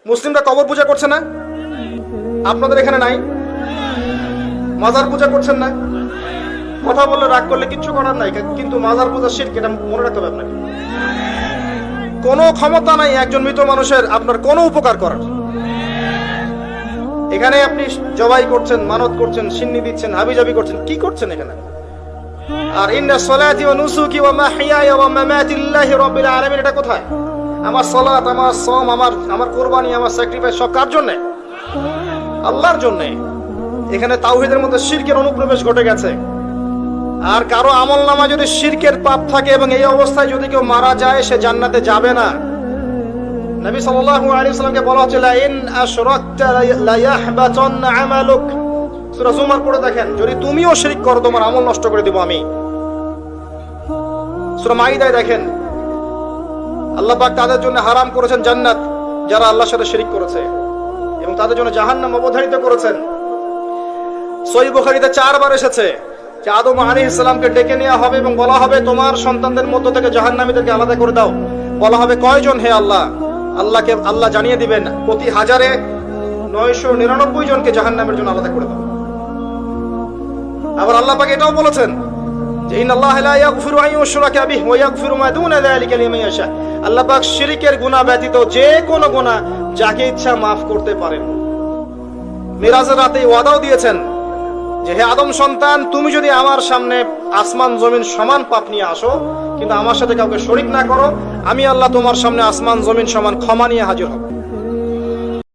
মুসলিমরা কবর পূজা করছে না? আপনাদের এখানে নাই? মাজার পূজা করছেন না? কথা বললে রাগ করলে কিচ্ছু করার নাই, কিন্তু মাজার পূজা শিরক, এটা মনে রাখতে হবে আপনাকে। কোনো ক্ষমতা নাই একজন মৃত মানুষের আপনার কোনো উপকার করার। এখানে আপনি জবাই করছেন, মানত করছেন, সিন্নি দিচ্ছেন, হাবিজাবি করছেন, কি করছেন এখানে? আর ইন্না সলাতি ওয়া নুসুকি ওয়া মাহইয়ায়া ওয়া মামাতি লিল্লাহি রাব্বিল আলামিন, এটা কোথায়? আমার সালাত, আমার সওম, আমার কুরবানি, আমার স্যাক্রিফাইস সব কার জন্য? আল্লাহর জন্য। এখানে তাওহীদের মধ্যে শিরকের অনুপ্রবেশ ঘটে গেছে। আর কারো আমলনামা যদি শিরকের পাপ থাকে এবং এই অবস্থায় যদি কেউ মারা যায়, সে জান্নাতে যাবে না। নবী সাল্লাল্লাহু আলাইহি ওয়াসাল্লামকে বলা হচ্ছে লা ইন আশরাকতা লা ইয়াহবাতান্না আমালুক। সূরা জুমার পড়ে দেখেন, যদি তুমিও শিরক করো তোমার আমল নষ্ট করে দেব আমি। সূরা মাইদায় দেখেন, আল্লাহ পাক তাদের জন্য হারাম করেছেন জান্নাত যারা আল্লাহর সাথে শিরক করেছে, এবং তাদের জন্য জাহান্নাম অবধারিত করেছেন। সহিহ বুখারীতে 4 বার এসেছে যে আদম আলাইহিস সালামকে ডেকে নেওয়া হবে এবং বলা হবে তোমার সন্তানদের মধ্য থেকে জাহান্নামীদেরকে আলাদা করে দাও। বলা হবে কয়জন হে আল্লাহ? আল্লাহকে আল্লাহ জানিয়ে দিবেন প্রতি 1000-এ 999 জনকে জাহান্নামের জন্য আলাদা করে দাও। আবার আল্লাহ পাক এটাও বলেছেন যে ইন্নাল্লাহা লা ইয়াগফিরু আন ইউশরাকা বিহি ওয়া ইয়াগফিরু মা দুনা যালিকা লিমান ইয়াশা। আল্লাহ পাক শিরকের গুনাহ ব্যতীত যে কোনো গুনাহ যাকে ইচ্ছা maaf করতে পারেন। মিরাজের রাতে ওয়াদাও দিয়েছেন যে হে আদম সন্তান, তুমি যদি আমার সামনে আসমান জমিন সমান পাপ নিয়ে আসো কিন্তু আমার সাথে কাউকে শরীক না করো, আমি আল্লাহ তোমার সামনে আসমান জমিন সমান ক্ষমা নিয়ে হাজির হব।